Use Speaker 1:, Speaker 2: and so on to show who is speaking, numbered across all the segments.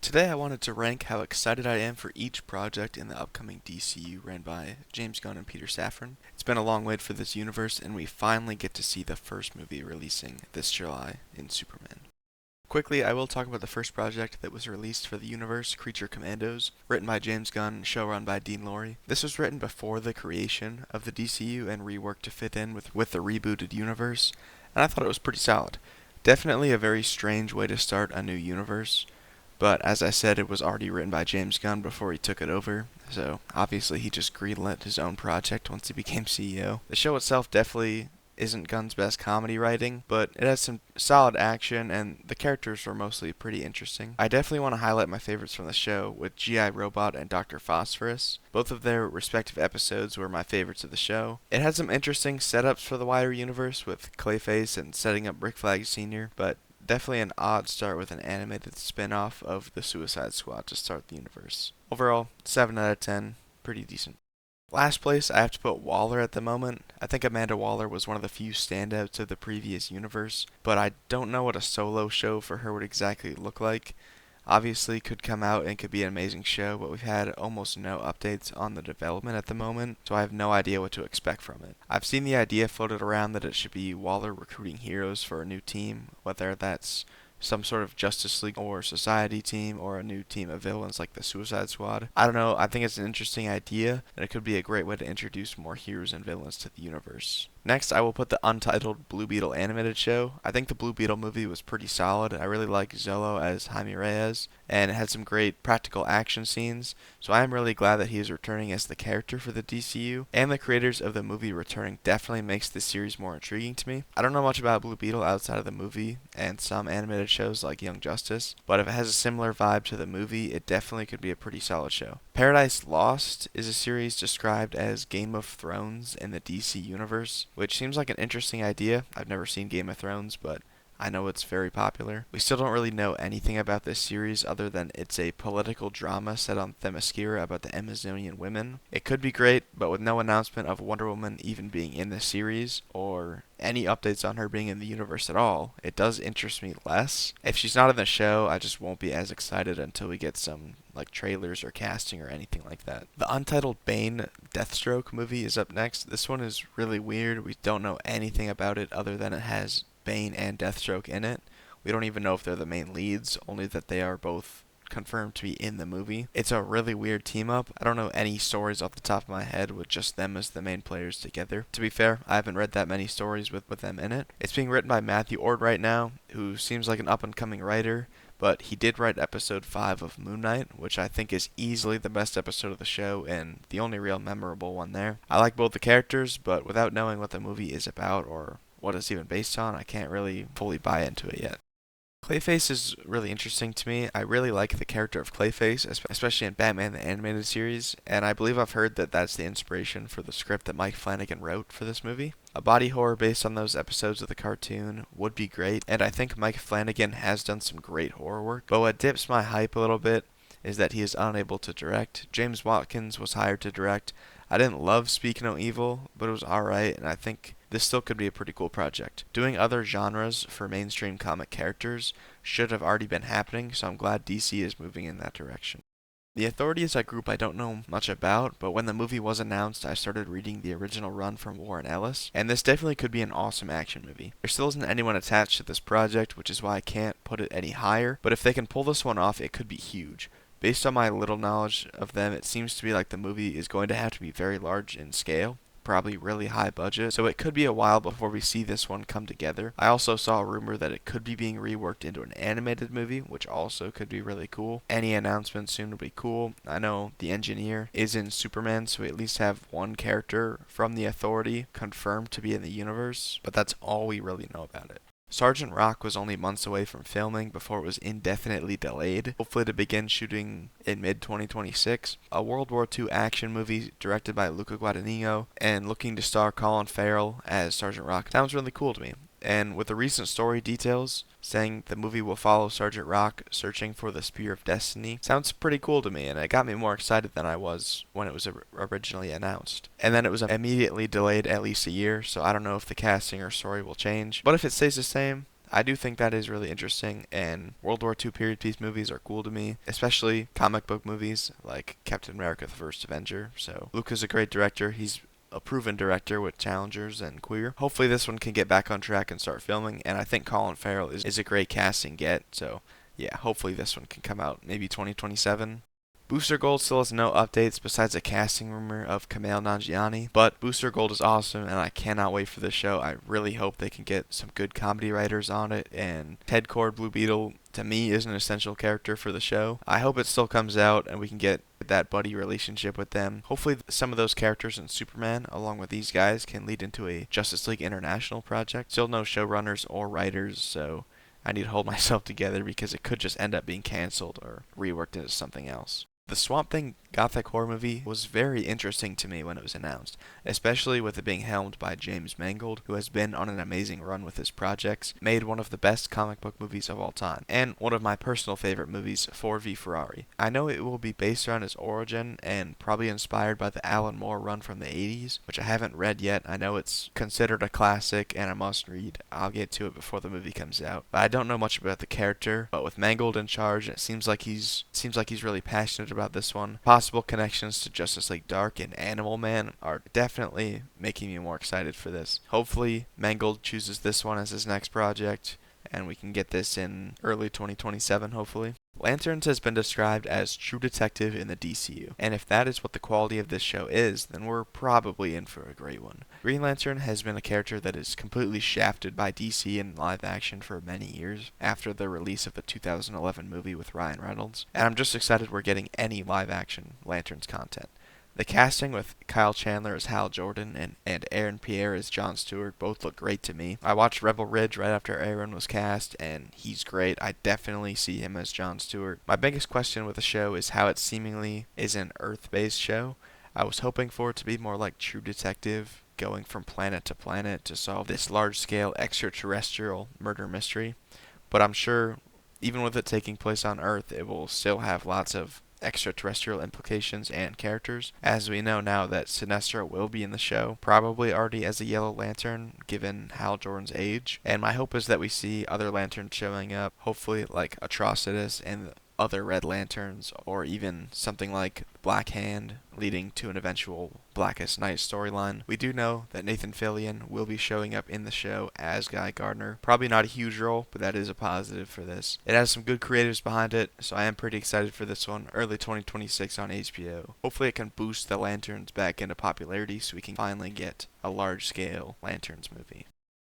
Speaker 1: Today I wanted to rank how excited I am for each project in the upcoming DCU ran by James Gunn and Peter Safran. It's been a long wait for this universe, and we finally get to see the first movie releasing this July in Superman. Quickly, I will talk about the first project that was released for the universe, Creature Commandos, written by James Gunn and showrun by Dean Lorey. This was written before the creation of the DCU and reworked to fit in with the rebooted universe, and I thought it was pretty solid. Definitely a very strange way to start a new universe, but as I said, it was already written by James Gunn before he took it over, so obviously he just greenlit his own project once he became CEO. The show itself definitely isn't Gunn's best comedy writing, but it has some solid action and the characters were mostly pretty interesting. I definitely want to highlight my favorites from the show with G.I. Robot and Dr. Phosphorus. Both of their respective episodes were my favorites of the show. It had some interesting setups for the wider universe with Clayface and setting up Rick Flag Sr., but definitely an odd start with an animated spin-off of the Suicide Squad to start the universe. Overall, 7 out of 10, pretty decent. Last place, I have to put Waller at the moment. I think Amanda Waller was one of the few standouts of the previous universe, but I don't know what a solo show for her would exactly look like. Obviously, could come out and could be an amazing show, but we've had almost no updates on the development at the moment, so I have no idea what to expect from it. I've seen the idea floated around that it should be Waller recruiting heroes for a new team, whether that's some sort of Justice League or Society team or a new team of villains like the Suicide Squad. I don't know, I think it's an interesting idea, and it could be a great way to introduce more heroes and villains to the universe. Next, I will put the untitled Blue Beetle animated show. I think the Blue Beetle movie was pretty solid. I really like Zolo as Jaime Reyes, and it had some great practical action scenes, so I am really glad that he is returning as the character for the DCU, and the creators of the movie returning definitely makes this series more intriguing to me. I don't know much about Blue Beetle outside of the movie and some animated shows like Young Justice, but if it has a similar vibe to the movie, it definitely could be a pretty solid show. Paradise Lost is a series described as Game of Thrones in the DC universe, which seems like an interesting idea. I've never seen Game of Thrones, but I know it's very popular. We still don't really know anything about this series other than it's a political drama set on Themyscira about the Amazonian women. It could be great, but with no announcement of Wonder Woman even being in the series or any updates on her being in the universe at all, it does interest me less. If she's not in the show, I just won't be as excited until we get some trailers or casting or anything like that. The untitled Bane Deathstroke movie is up next. This one is really weird. We don't know anything about it other than it has Bane and Deathstroke in it. We don't even know if they're the main leads, only that they are both confirmed to be in the movie. It's a really weird team up. I don't know any stories off the top of my head with just them as the main players together. To be fair, I haven't read that many stories with them in it. It's being written by Matthew Ord right now, who seems like an up and coming writer, but he did write episode 5 of Moon Knight, which I think is easily the best episode of the show and the only real memorable one there. I like both the characters, but without knowing what the movie is about or what it's even based on, I can't really fully buy into it yet. Clayface is really interesting to me. I really like the character of Clayface, especially in Batman the Animated Series, and I believe I've heard that that's the inspiration for the script that Mike Flanagan wrote for this movie. A body horror based on those episodes of the cartoon would be great, and I think Mike Flanagan has done some great horror work, but what dips my hype a little bit is that he is unable to direct. James Watkins was hired to direct. I didn't love Speak No Evil, but it was alright, and I think this still could be a pretty cool project. Doing other genres for mainstream comic characters should have already been happening, so I'm glad DC is moving in that direction. The Authority is a group I don't know much about, but when the movie was announced, I started reading the original run from Warren Ellis, and this definitely could be an awesome action movie. There still isn't anyone attached to this project, which is why I can't put it any higher, but if they can pull this one off, it could be huge. Based on my little knowledge of them, it seems to be like the movie is going to have to be very large in scale, probably really high budget, so it could be a while before we see this one come together. I also saw a rumor that it could be being reworked into an animated movie, which also could be really cool. Any announcement soon would be cool. I know the engineer is in Superman, so we at least have one character from the Authority confirmed to be in the universe, but that's all we really know about it. Sergeant Rock was only months away from filming before it was indefinitely delayed, hopefully to begin shooting in mid-2026. A World War II action movie directed by Luca Guadagnino and looking to star Colin Farrell as Sergeant Rock sounds really cool to me. And with the recent story details saying the movie will follow Sergeant Rock searching for the Spear of Destiny, sounds pretty cool to me, and it got me more excited than I was when it was originally announced. And then it was immediately delayed at least a year, so I don't know if the casting or story will change. But if it stays the same, I do think that is really interesting, and World War II period piece movies are cool to me, especially comic book movies like Captain America: The First Avenger. So Luca's a great director. He's a proven director with Challengers and Queer. Hopefully this one can get back on track and start filming, and I think Colin Farrell is a great casting get, so yeah, hopefully this one can come out maybe 2027. Booster Gold still has no updates besides a casting rumor of Kumail Nanjiani, but Booster Gold is awesome and I cannot wait for this show. I really hope they can get some good comedy writers on it, and Ted Kord Blue Beetle to me is an essential character for the show. I hope it still comes out and we can get that buddy relationship with them. Hopefully some of those characters in Superman along with these guys can lead into a Justice League International project. Still no showrunners or writers, so I need to hold myself together because it could just end up being canceled or reworked into something else. The Swamp Thing gothic horror movie was very interesting to me when it was announced, especially with it being helmed by James Mangold, who has been on an amazing run with his projects, made one of the best comic book movies of all time, and one of my personal favorite movies, Ford v Ferrari. I know it will be based around his origin and probably inspired by the Alan Moore run from the 80s, which I haven't read yet. I know it's considered a classic and a must read. I'll get to it before the movie comes out. But I don't know much about the character, but with Mangold in charge, it seems like he's really passionate about this one. Possible connections to Justice League Dark and Animal Man are definitely making me more excited for this. Hopefully, Mangold chooses this one as his next project, and we can get this in early 2027, hopefully. Lanterns has been described as true detective in the DCU, and if that is what the quality of this show is, then we're probably in for a great one. Green Lantern has been a character that is completely shafted by DC in live action for many years after the release of the 2011 movie with Ryan Reynolds, and I'm just excited we're getting any live action Lanterns content. The casting with Kyle Chandler as Hal Jordan and Aaron Pierre as Jon Stewart both look great to me. I watched Rebel Ridge right after Aaron was cast, and he's great. I definitely see him as Jon Stewart. My biggest question with the show is how it seemingly is an Earth-based show. I was hoping for it to be more like True Detective, going from planet to planet to solve this large-scale extraterrestrial murder mystery. But I'm sure, even with it taking place on Earth, it will still have lots of extraterrestrial implications and characters, as we know now that Sinestro will be in the show, probably already as a Yellow Lantern given Hal Jordan's age, and my hope is that we see other Lanterns showing up, hopefully like Atrocitus and other Red Lanterns, or even something like Black Hand, leading to an eventual Blackest Night storyline. We do know that Nathan Fillion will be showing up in the show as Guy Gardner. Probably not a huge role, but that is a positive for this. It has some good creators behind it, so I am pretty excited for this one, early 2026 on HBO. Hopefully it can boost the Lanterns back into popularity so we can finally get a large-scale Lanterns movie.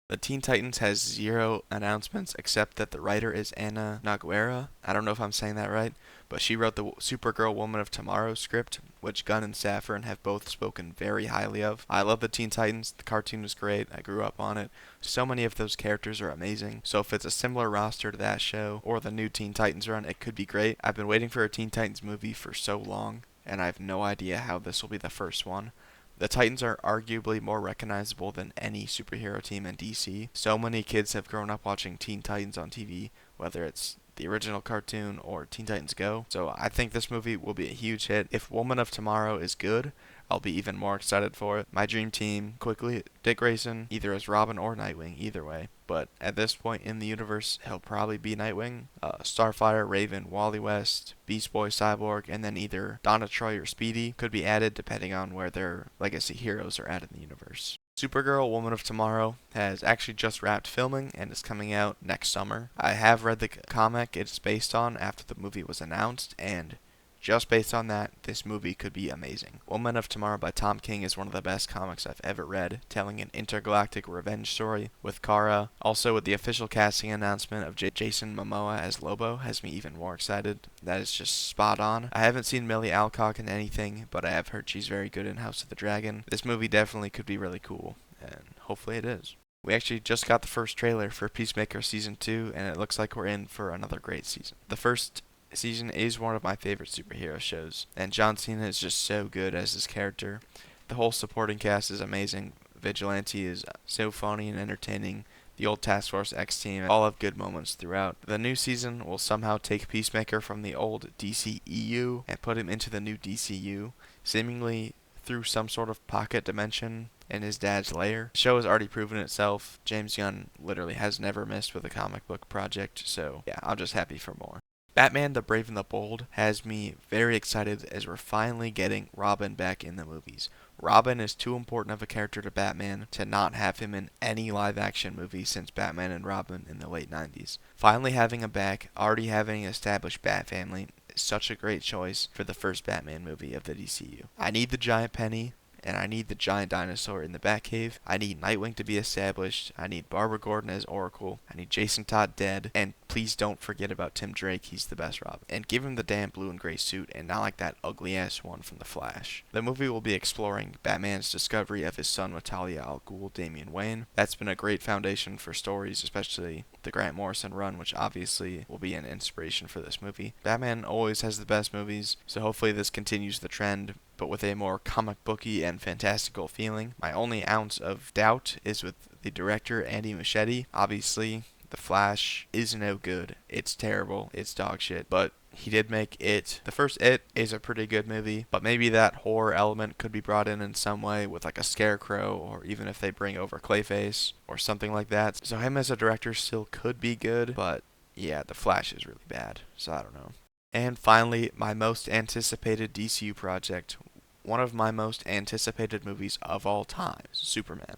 Speaker 1: The Teen Titans has 0 announcements except that the writer is Anna Nogueira. I don't know if I'm saying that right, but she wrote the Supergirl Woman of Tomorrow script, which Gunn and Safran have both spoken very highly of. I love the Teen Titans. The cartoon was great. I grew up on it. So many of those characters are amazing. So if it's a similar roster to that show or the new Teen Titans run, it could be great. I've been waiting for a Teen Titans movie for so long, and I have no idea how this will be the first one. The Titans are arguably more recognizable than any superhero team in DC. So many kids have grown up watching Teen Titans on TV, whether it's the original cartoon or Teen Titans Go. So I think this movie will be a huge hit. If Woman of Tomorrow is good, I'll be even more excited for it. My dream team, quickly, Dick Grayson, either as Robin or Nightwing, either way. But at this point in the universe, he'll probably be Nightwing. Starfire, Raven, Wally West, Beast Boy, Cyborg, and then either Donna Troy or Speedy could be added depending on where their legacy heroes are at in the universe. Supergirl, Woman of Tomorrow, has actually just wrapped filming and is coming out next summer. I have read the comic it's based on after the movie was announced, and just based on that, this movie could be amazing. Woman of Tomorrow by Tom King is one of the best comics I've ever read, telling an intergalactic revenge story with Kara. Also, with the official casting announcement of Jason Momoa as Lobo has me even more excited. That is just spot on. I haven't seen Millie Alcock in anything, but I have heard she's very good in House of the Dragon. This movie definitely could be really cool, and hopefully it is. We actually just got the first trailer for Peacemaker Season 2, and it looks like we're in for another great season. The first season is one of my favorite superhero shows, and John Cena is just so good as his character. The whole supporting cast is amazing. Vigilante is so funny and entertaining. The old Task Force X team all have good moments throughout. The new season will somehow take Peacemaker from the old DCEU and put him into the new DCU, seemingly through some sort of pocket dimension in his dad's lair. The show has already proven itself. James Gunn literally has never missed with a comic book project, so yeah, I'm just happy for more. Batman the Brave and the Bold has me very excited as we're finally getting Robin back in the movies. Robin is too important of a character to Batman to not have him in any live action movie since Batman and Robin in the late 90s. Finally having him back, already having an established Bat family, is such a great choice for the first Batman movie of the DCU. I need the giant penny, and I need the giant dinosaur in the Batcave. I need Nightwing to be established. I need Barbara Gordon as Oracle. I need Jason Todd dead. And please don't forget about Tim Drake. He's the best Robin. And give him the damn blue and gray suit and not like that ugly ass one from The Flash. The movie will be exploring Batman's discovery of his son Talia al Ghul, Damian Wayne. That's been a great foundation for stories, especially the Grant Morrison run, which obviously will be an inspiration for this movie. Batman always has the best movies, so hopefully this continues the trend, but with a more comic booky and fantastical feeling. My only ounce of doubt is with the director, Andy Muschietti. Obviously, The Flash is no good. It's terrible. It's dog shit. But he did make It. The first It is a pretty good movie, but maybe that horror element could be brought in some way with like a scarecrow, or even if they bring over Clayface or something like that. So him as a director still could be good, but yeah, The Flash is really bad. So I don't know. And finally, my most anticipated DCU project, one of my most anticipated movies of all time, Superman.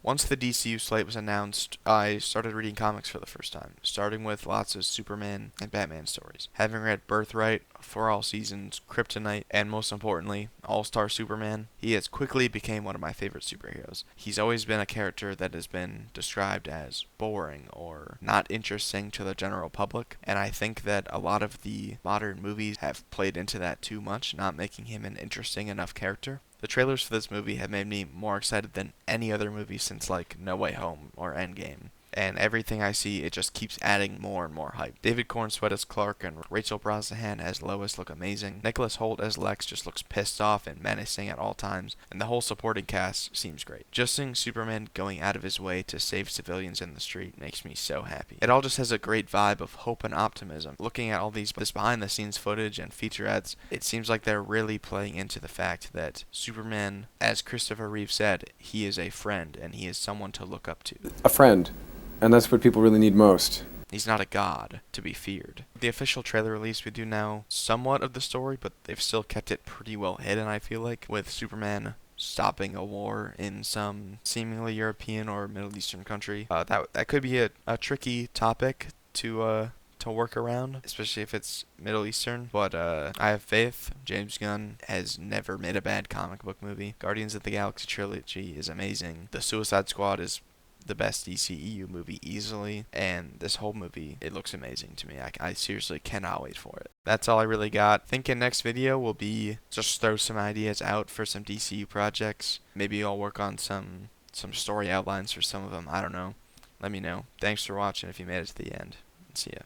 Speaker 1: Once the DCU slate was announced, I started reading comics for the first time, starting with lots of Superman and Batman stories. Having read Birthright, For All Seasons, Kryptonite, and most importantly, All-Star Superman, he has quickly became one of my favorite superheroes. He's always been a character that has been described as boring or not interesting to the general public, and I think that a lot of the modern movies have played into that too much, not making him an interesting enough character. The trailers for this movie have made me more excited than any other movie since like No Way Home or Endgame. And everything I see, it just keeps adding more and more hype. David Cornsweet as Clark and Rachel Brosnahan as Lois look amazing. Nicholas Hoult as Lex just looks pissed off and menacing at all times, and the whole supporting cast seems great. Just seeing Superman going out of his way to save civilians in the street makes me so happy. It all just has a great vibe of hope and optimism. Looking at all this behind the scenes footage and featurettes, it seems like they're really playing into the fact that Superman, as Christopher Reeve said, he is a friend and he is someone to look up to.
Speaker 2: A friend. And that's what people really need most.
Speaker 1: He's not a god to be feared. The official trailer release, we do know somewhat of the story, but they've still kept it pretty well hidden, I feel like, with Superman stopping a war in some seemingly European or Middle Eastern country. That could be a tricky topic to work around, especially if it's Middle Eastern, but I have faith. James Gunn has never made a bad comic book movie. Guardians of the Galaxy trilogy is amazing. The Suicide Squad is the best DCEU movie easily, and this whole movie, it looks amazing to me. I seriously cannot wait for it. That's all I really got. Thinking next video will be just throw some ideas out for some DCU projects. Maybe I'll work on some story outlines for some of them. I don't know. Let me know. Thanks for watching if you made it to the end. See ya.